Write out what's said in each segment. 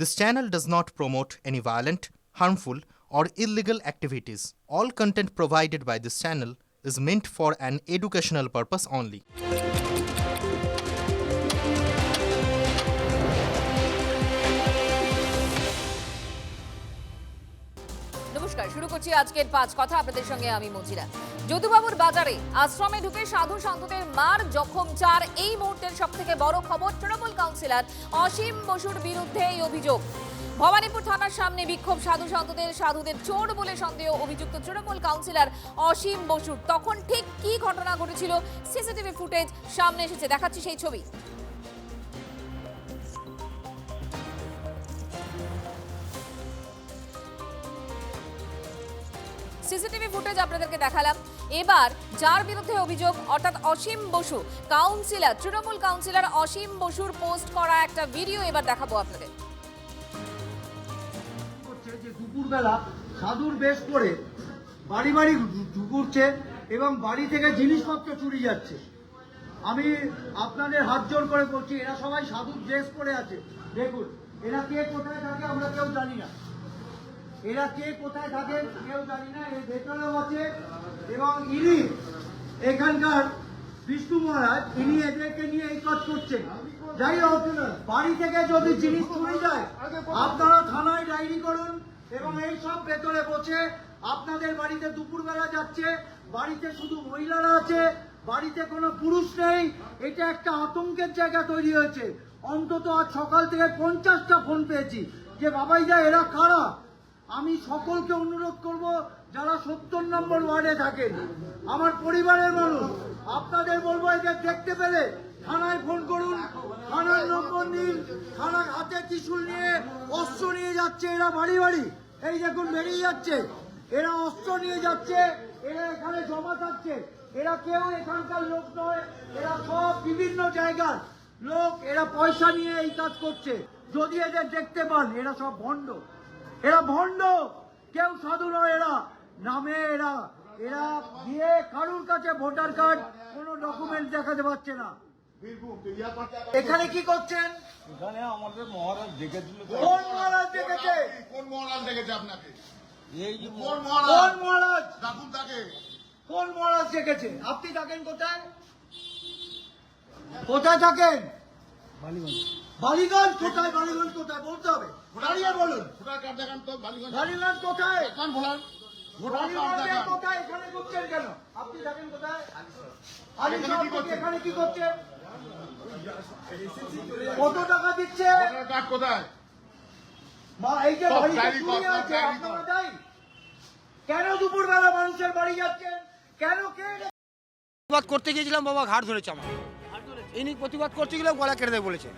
This channel does not promote any violent, harmful, or illegal activities. All content provided by this channel is meant for an educational purpose only. নমস্কার, শুরু করছি আজকের 5 কথা আপনাদের সঙ্গে আমি মজিরা। যদুবাবুর বাজারে আশ্রমে ঢুকে সাধু সন্তদের মার জখম 4। এই মুহূর্তের সবথেকে বড় খবর, তৃণমূল কাউন্সিলর অসীম বসুর বিরুদ্ধে এই অভিযোগ। ভবানীপুর থানার সামনে বিক্ষোভ সাধু সন্তদের, সাধুদের চোর বলে সন্দেহ অভিযুক্ত তৃণমূল কাউন্সিলর অসীম বসুর। তখন ঠিক কি ঘটনা ঘটেছিল সিসিটিভি ফুটেজ সামনে এসেছে, দেখাচ্ছি সেই ছবি। সিসিটিভি ফুটেজ আপনাদেরকে দেখালাম। এবার যার বিরুদ্ধে অভিযোগ, অর্থাৎ অসীম বসু কাউন্সিলর, তৃণমূল কাউন্সিলর অসীম বসুর পোস্ট করা একটা ভিডিও এবার দেখাবো আপনাদের। যে দুপুরবেলা সাধুর বেশ করে বাড়ি বাড়ি ঢুকছে এবং বাড়ি থেকে জিনিসপত্র চুরি যাচ্ছে। আমি আপনাদের হাত জোর করে বলছি, এরা সবাই সাধুর ড্রেস পরে আছে। দেখুন, এরা কে কোথায় থাকে আমরা কেউ জানি না, এরা কে কোথায় থাকেন কেউ জানি না। এর ভেতরেও আছে এবং ইনি এখানকার বিষ্ণু মহারাজ, ইনি এদেরকে নিয়ে এই কাজ করছেন। যাই হোক, বাড়ি থেকে যদি জিনিস চুরি যায় আপনারা থানায় ডায়েরি করুন এবং এই সব ভেতরে বসে আপনাদের বাড়িতে দুপুরবেলা যাচ্ছে, বাড়িতে শুধু মহিলারা আছে, বাড়িতে কোনো পুরুষ নেই। এটা একটা আতঙ্কের জায়গা তৈরি হয়েছে। অন্তত আজ সকাল থেকে 50টা ফোন পেয়েছি যে বাবাইদা এরা কারা। আমি সকলকে অনুরোধ করব, যারা 70 নম্বর ওয়ার্ডে থাকেন, আমার পরিবারের মানুষ, আপনাদের বলবো এদের দেখতে পেলে থানায় ফোন করুন, থানার নম্বর নিন। থানা হাতে ত্রিশূল নিয়ে অস্ত্র নিয়ে যাচ্ছে এরা বাড়ি বাড়ি। এই দেখুন বেরিয়ে যাচ্ছে, এরা অস্ত্র নিয়ে যাচ্ছে, এরা এখানে জমা থাকছে। এরা কেউ এখানকার লোক নয়, এরা সব বিভিন্ন জায়গার লোক। এরা পয়সা নিয়ে এই কাজ করছে। যদি এদের দেখতে পান, এরা সব ভণ্ড, এরা ভণ্ড, কেউ সাধু নয়। এরা নামে এরা দিয়ে কারুর কাছে ভোটার কার্ড, কোনো ডকুমেন্ট দেখাতে পারছে না। এখানে কি করছেন? এখানে আমাদের মহারাজ ডেকেছিল। কোন মহারাজ ডেকেছে? কোন মহারাজ ডেকেছে আপনাকে? এই যে কোন মহারাজ? ডাকুন তাকে। কোন মহারাজ ডেকেছে? আপনি থাকেন কোথায়? কোথায় থাকেন? বালিগঞ্জ। কোথায় বালিগঞ্জ? কোথায় বলতে হবে, দাঁড়িয়ে বলুন। ভোটার কার্ড দেখান তো। বালিগঞ্জ বালিগঞ্জ কোথায়? দেখান, ভোলার ভোটার কার্ড বালিগঞ্জে দেখান। কোথায়? এখানে করছেন কেন? আপনি থাকেন কোথায়? এখানে কি করছেন? কত টাকা দিচ্ছে? ভোটার কার্ড কোথায়? এই যে সব বাড়িতে ডায়েরি চুরি কর, আছে, ডায়েরি আপনারা কর। দায়ী। কেন দুপুরবেলা মানুষের বাড়ি যাচ্ছেন? কেন? কে? প্রতিবাদ করতে গিয়েছিলাম, বাবা ঘাড় ধরেছে আমার। ইনি প্রতিবাদ করতে গেলে গলা কেটে দেবে বলেছে।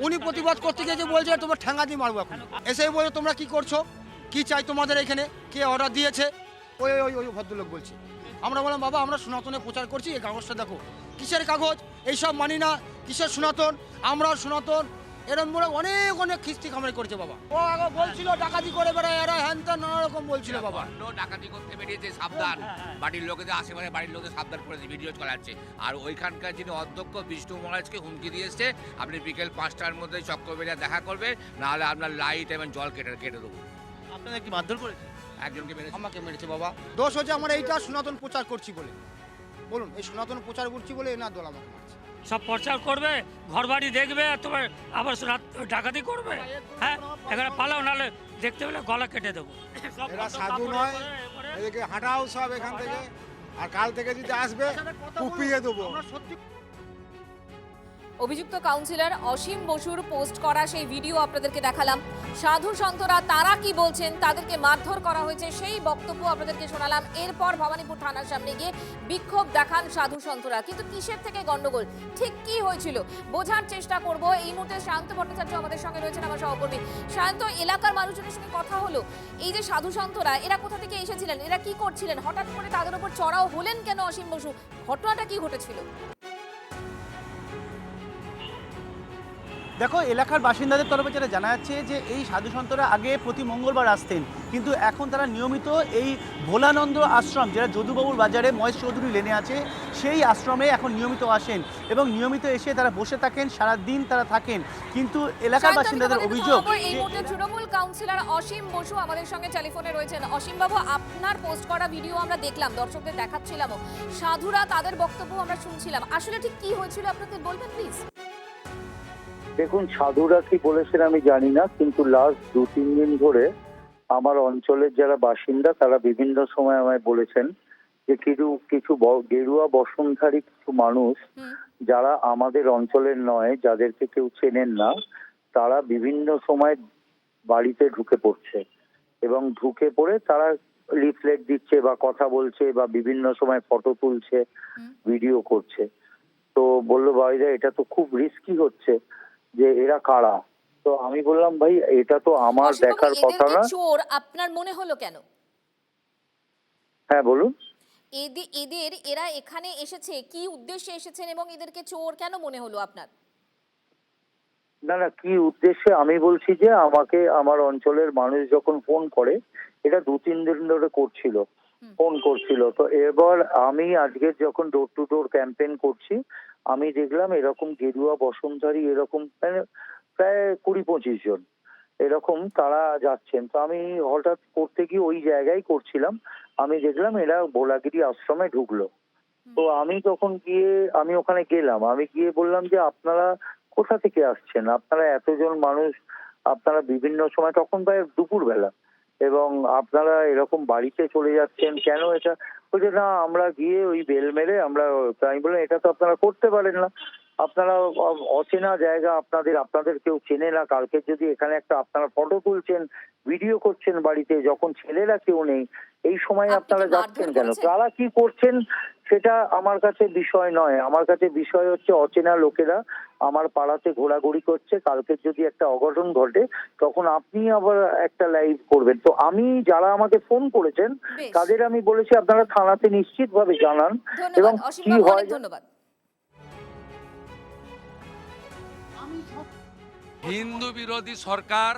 উনি প্রতিবাদ করতে গিয়েছে, বলছে তোমার ঠ্যাঙ্গা দিয়ে মারবো এখন। এসে বলে তোমরা কি করছো, কি চাই তোমাদের এখানে, কে অর্ডার দিয়েছে? ওই ওই ওই ভদ্রলোক বলছে। আমরা বললাম বাবা আমরা সনাতনে প্রচার করছি, এই কাগজটা দেখো। কিসের কাগজ? এইসব মানি না। কিসের সনাতন? আমরা সনাতন। এরকম বলে অনেক অনেক খিস্তি খামারি করেছে বাবা। ও আগে বলছিল ডাকাতি করে বেড়ায় এরা, হ্যান ত্যান নানা রকম বলছিল বাবা। ডাকাতি করতে বেরিয়েছে, সাবধান। বাড়ির লোকেদের, আশেপাশে বাড়ির লোকেদের সাবধান করেছে, ভিডিও চালাচ্ছে। আর ওইখানকার যিনি অধ্যক্ষ বিষ্ণু মহারাজকে হুমকি দিয়ে এসছে, আপনি বিকেল 5টার মধ্যে চক্রবেড়িয়া দেখা করবেন, নাহলে আপনার লাইট এবং জল কেটে দেবো। আপনাদের কি মারধর করেছে? একজনকে মেরেছে। আমাকে মেরেছে বাবা। দোষ হচ্ছে আমার এইটা সনাতন প্রচার করছি বলে। বলুন, এই সনাতন প্রচার করছি বলে না দল আমাকে মারছে। সব প্রচার করবে, ঘর বাড়ি দেখবে, আর তোমার আবার রাত ডাকাতি করবে। হ্যাঁ, এখানে পালাও, নাহলে দেখতে পেলে গলা কেটে দেবো। এরা সাধু নয়, এদিকে হাঁটাও সব এখান থেকে। আর কাল থেকে যদি আসবে কুপিয়ে দেবো। অভিযুক্ত কাউন্সিলর অসীম বসুর পোস্ট করা সেই ভিডিও আপনাদেরকে দেখালাম। সাধু সন্তরা তারা কি বলছেন, তাদেরকে মারধর করা হয়েছে সেই বক্তব্য আপনাদেরকে শোনালাম। এরপর ভবানীপুর থানার সামনে গিয়ে বিক্ষোভ দেখান সাধু সন্তরা। কিন্তু কিসের থেকে গন্ডগোল, ঠিক কি হয়েছিল বোঝার চেষ্টা করব। এই মুহূর্তে শান্ত ভট্টাচার্য আমাদের সঙ্গে রয়েছেন, আমার সহকর্মী। শান্ত, এলাকার মানুষজনের সঙ্গে কথা হলো। এই যে সাধু সন্তরা, এরা কোথা থেকে এসেছিলেন, এরা কি করছিলেন, হঠাৎ করে তাদের উপর চড়াও হলেন কেন অসীম বসু, ঘটনাটা কি ঘটেছিল? দেখো, এলাকার বাসিন্দাদের তরফে যেটা জানা যাচ্ছে যে এই সাধু সন্তরা আগে প্রতি মঙ্গলবার আসতেন, কিন্তু এখন তারা নিয়মিত এই ভোলানন্দ আশ্রম, যেটা যদুবাবুর বাজারে মহেশ চৌধুরী লেনে আছে, সেই আশ্রমে এখন নিয়মিত আসেন এবং নিয়মিত এসে তারা বসে থাকেন, সারা দিন তারা থাকেন। কিন্তু এলাকার বাসিন্দাদের অভিযোগ, এই মুহূর্তে তৃণমূল কাউন্সিলর অসীম বসু আমাদের সঙ্গে টেলিফোনে রয়েছেন। অসীম বাবু, আপনার পোস্ট করা ভিডিও আমরা দেখলাম, দর্শকদের দেখাচ্ছিলাম, সাধুরা তাদের বক্তব্য আমরা শুনছিলাম, আসলে ঠিক কি হয়েছিল আপনাকে বলবেন প্লিজ? দেখুন, সাধুরা কি বলেছেন আমি জানি না, কিন্তু লাস্ট 2-3 দিন ধরে আমার অঞ্চলের যারা বাসিন্দা তারা বিভিন্ন সময় আমায় বলেছেন যে কিছু গেরুয়া বসনধারী কিছু মানুষ যারা আমাদের অঞ্চলের নয়, যাদেরকে কেউ চেনেন না, তারা বিভিন্ন সময় বাড়িতে ঢুকে পড়ছে এবং ঢুকে পড়ে তারা লিফলেট দিচ্ছে বা কথা বলছে বা বিভিন্ন সময় ফটো তুলছে, ভিডিও করছে। তো বললো ভাইরা এটা তো খুব রিস্কি হচ্ছে, যে এরা কারা। তো আমি বললাম ভাই এটা তো আমার দেখার কথা না। চোর আপনার মনে হলো কেন? হ্যাঁ বলুন। এরা এখানে এসেছে কি উদ্দেশ্যে এসেছেন এবং এদেরকে চোর কেন মনে হলো আপনার? না না, কি উদ্দেশ্যে আমি বলছি যে আমাকে আমার অঞ্চলের মানুষ যখন ফোন করে, এটা 2-3 দিন ধরে ফোন করছিল। তো এবার আমি আজকে যখন ডোর টু ডোর ক্যাম্পেইন করছি, আমি দেখলাম এরকম গেরুয়া বসনধারী এরকম প্রায় 20-25 জন এরকম তারা যাচ্ছেন। তো আমি হঠাৎ করতে গিয়ে ওই জায়গায় করছিলাম, আমি দেখলাম এরা ভোলাগিরি আশ্রমে ঢুকলো। তো আমি তখন আমি ওখানে গেলাম, আমি গিয়ে বললাম যে আপনারা কোথা থেকে আসছেন, আপনারা এতজন মানুষ, আপনারা বিভিন্ন সময়, তখন প্রায় দুপুরবেলা, এবং আপনারা এরকম বাড়িতে চলে যাচ্ছেন কেন? এটা বলছে না, আমরা গিয়ে ওই বেল মেরে আমরা। আমি বললাম এটা তো আপনারা করতে পারেন না, আপনারা অচেনা জায়গা, আপনাদের কেউ চেনে না। কালকে যদি এখানে আপনারা ফটো তুলছেন, ভিডিও করছেন বাড়িতে, যখন ছেলেরা কেউ নেই, এই সময় আপনারা যাচ্ছেন কেন? তারা কি করছেন সেটা আমার কাছে বিষয় নয়। আমার কাছে বিষয় হচ্ছে অচেনা লোকেরা আমার পাড়াতে ঘোরাঘুরি করছে, কালকে যদি একটা অঘটন ঘটে তখন আপনি আবার একটা লাইভ করবেন। তো আমি যারা আমাকে ফোন করেছেন তাদের আমি বলেছি আপনারা থানাতে নিশ্চিতভাবে জানান এবং কি হয়। ধন্যবাদ। হিন্দু বিরোধী সরকার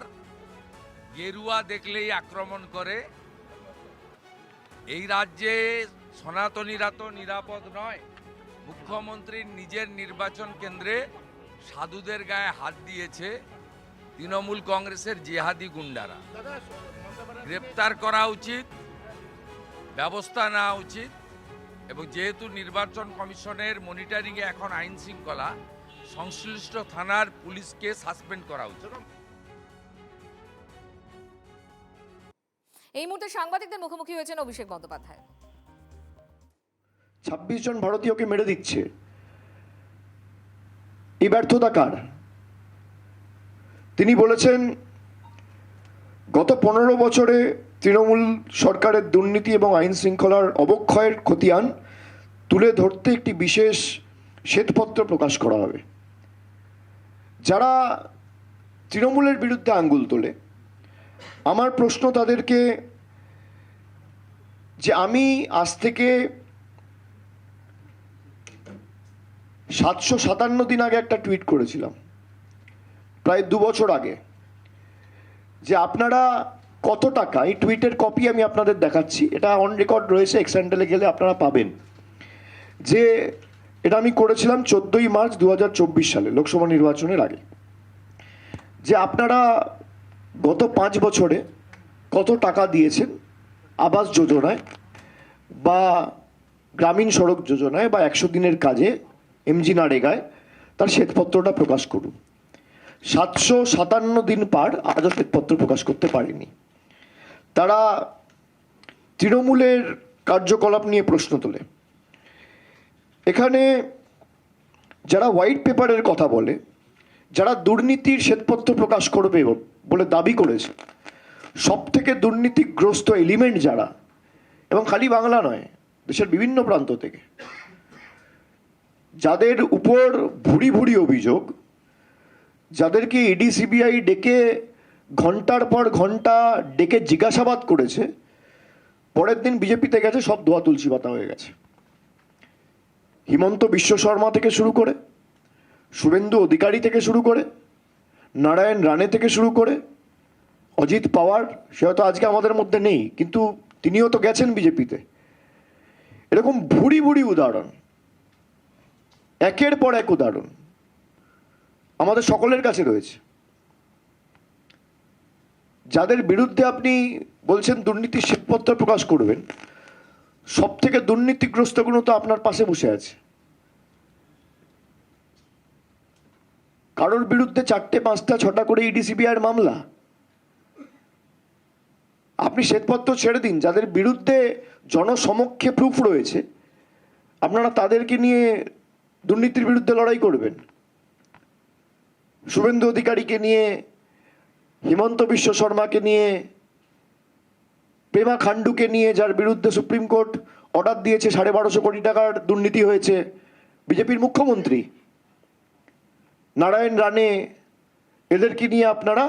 গেরুয়া দেখলেই আক্রমণ করে। এই রাজ্যে সনাতনীরা তো নিরাপদ নয়। মুখ্যমন্ত্রীর নিজের নির্বাচন কেন্দ্রে সাধুদের গায়ে হাত দিয়েছে তৃণমূল কংগ্রেসের জেহাদি গুন্ডারা। গ্রেপ্তার করা উচিত, ব্যবস্থা নেওয়া উচিত, এবং যেহেতু নির্বাচন কমিশনের মনিটরিংয়ে এখন আইন শৃঙ্খলা, সংশ্লিষ্ট থানার পুলিশকে সাসপেন্ড করা উচিত। এই মুহূর্তে সাংবাদিকদের মুখোমুখি হয়েছেন অভিষেক বন্দ্যোপাধ্যায়। 26 জন ভারতীয়কে মেরে দিচ্ছে, এই ব্যর্থতা কার? তিনি বলেছেন গত 15 বছরে তৃণমূল সরকারের দুর্নীতি এবং আইন শৃঙ্খলার অবক্ষয়ের খতিয়ান তুলে ধরতে একটি বিশেষ শ্বেতপত্র প্রকাশ করা হবে। যারা তৃণমূলের বিরুদ্ধে আঙ্গুল তোলে, আমার প্রশ্ন তাদেরকে যে আমি আজ থেকে 757 দিন আগে একটা টুইট করেছিলাম, প্রায় 2 বছর আগে, যে আপনারা কত টাকা, এই টুইটের কপি আমি আপনাদের দেখাচ্ছি, এটা অন রেকর্ড রয়েছে, এক্স হ্যান্ডেলে গেলে আপনারা পাবেন, যে এটা আমি করেছিলাম 14ই মার্চ 2024 সালে লোকসভা নির্বাচনের আগে, যে আপনারা গত 5 বছরে কত টাকা দিয়েছেন আবাস যোজনায় বা গ্রামীণ সড়ক যোজনায় বা 100 দিনের কাজে, এমজি নারেগায়, তার শ্বেতপত্রটা প্রকাশ করুন। 757 দিন পার, আজও শ্বেতপত্র প্রকাশ করতে পারেনি। তারা তৃণমূলের কার্যকলাপ নিয়ে প্রশ্ন তোলে। এখানে যারা হোয়াইট পেপারের কথা বলে, যারা দুর্নীতির শ্বেতপত্র প্রকাশ করবে বলে দাবি করেছে, সব থেকে দুর্নীতিগ্রস্ত এলিমেন্ট যারা, এবং খালি বাংলা নয়, দেশের বিভিন্ন প্রান্ত থেকে, যাদের উপর ভুরি ভুরি অভিযোগ, যাদেরকে ইডি সিবিআই ডেকে ঘন্টার পর ঘন্টা ডেকে জিজ্ঞাসাবাদ করেছে, পরের দিন বিজেপিতে গেছে, সব ধোয়া তুলসী পাতা হয়ে গেছে। হিমন্ত বিশ্ব শর্মা থেকে শুরু করে, শুভেন্দু অধিকারী থেকে শুরু করে, নারায়ণ রানে থেকে শুরু করে অজিত পাওয়ার, সে হয়তো আজকে আমাদের মধ্যে নেই, কিন্তু তিনিও তো গেছেন বিজেপিতে। এরকম ভুরি ভুরি উদাহরণ, একের পর এক উদাহরণ আমাদের সকলের কাছে রয়েছে। যাদের বিরুদ্ধে আপনি বলছেন দুর্নীতির শ্বেতপত্র প্রকাশ করবেন, সব থেকে দুর্নীতিগ্রস্তগুলো তো আপনার পাশে বসে আছে। কারোর বিরুদ্ধে 4টে 5টা 6টা করে ইডি সিবিআইয়ের মামলা। আপনি শ্বেতপত্র ছেড়ে দিন, যাদের বিরুদ্ধে জনসমক্ষে প্রুফ রয়েছে আপনারা তাদেরকে নিয়ে দুর্নীতির বিরুদ্ধে লড়াই করবেন। শুভেন্দু অধিকারীকে নিয়ে, হিমন্ত বিশ্ব শর্মাকে নিয়ে, প্রেমা খান্ডুকে নিয়ে, যার বিরুদ্ধে সুপ্রিম কোর্ট অর্ডার দিয়েছে 1250 কোটি টাকার দুর্নীতি হয়েছে, বিজেপির মুখ্যমন্ত্রী নারায়ণ রানে, এদেরকে নিয়ে আপনারা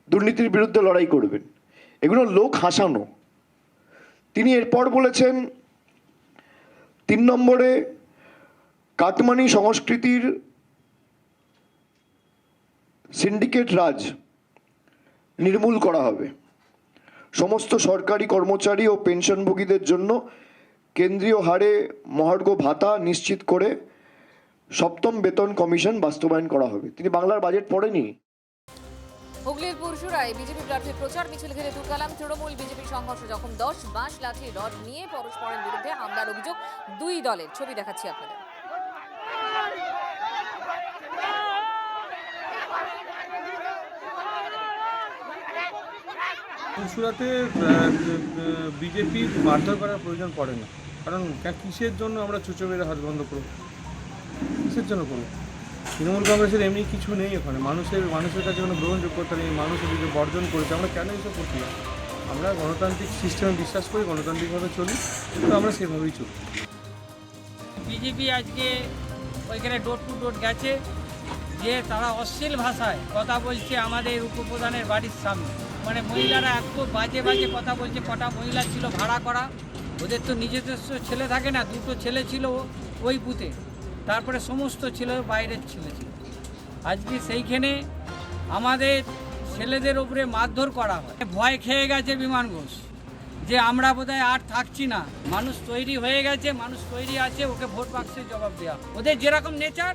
দুর্নীতির বিরুদ্ধে লড়াই করবেন। এগুলো লোক হাসানো। তিনি এরপর বলেছেন 3 নম্বরে কাটমানি সংস্কৃতির সিন্ডিকেট রাজ নির্মূল করা হবে। সমস্ত সরকারি কর্মচারী ও পেনশনভোগীদের জন্য কেন্দ্রীয় হারে মহার্ঘ ভাতা নিশ্চিত করে 7ম বেতন কমিশন বাস্তবায়ন করা হবে। তিনি বাংলার বাজেট পড়েনি। হুগলির পুরসুরায় বিজেপি প্রার্থীর প্রচার মিছিল ঘিরে তুলকালাম তৃণমূল বিজেপি সংঘর্ষ, যখন 10 বাঁশ লাঠি রড নিয়ে পরস্পরের বিরুদ্ধে হামলার অভিযোগ 2 দলের। ছবি দেখাচ্ছি আপনাদের। পুরসুরাতে বিজেপির মারধর করার প্রয়োজন পড়ে না, কারণ কিসের জন্য আমরা চুচো মেরে হাত বন্ধ করবো? কিসের জন্য করবো? তৃণমূল কংগ্রেসের এমনি কিছু নেই ওখানে, মানুষের কাছে কোনো গ্রহণযোগ্যতা নেই, মানুষ এদিকে বর্জন করেছে। আমরা কেন এসব করছি না? আমরা গণতান্ত্রিক সিস্টেমে বিশ্বাস করি, গণতান্ত্রিকভাবে চলি, তো আমরা সেভাবেই চলি। বিজেপি আজকে ওইখানে ডোর টু ডোর গেছে, যে তারা অশ্লীল ভাষায় কথা বলছে আমাদের উপপ্রধানের বাড়ির সামনে। মানে মহিলারা এত বাজে বাজে কথা বলছে। কটা মহিলা ছিল ভাড়া করা, ওদের তো নিজেদের ছেলে থাকে না, 2টো ছেলে ছিল ওই বুথে, তারপরে সমস্ত ছেলে বাইরের ছেলে ছিল। আজকে সেইখানে আমাদের ছেলেদের উপরে মারধর করা হয়। ভয় খেয়ে গেছে বিমান ঘোষ যে আমরা বোধহয় আর থাকছি না। মানুষ তৈরি হয়ে গেছে, মানুষ তৈরি আছে, ওকে ভোট বাক্সে জবাব দেওয়া। ওদের যেরকম নেচার।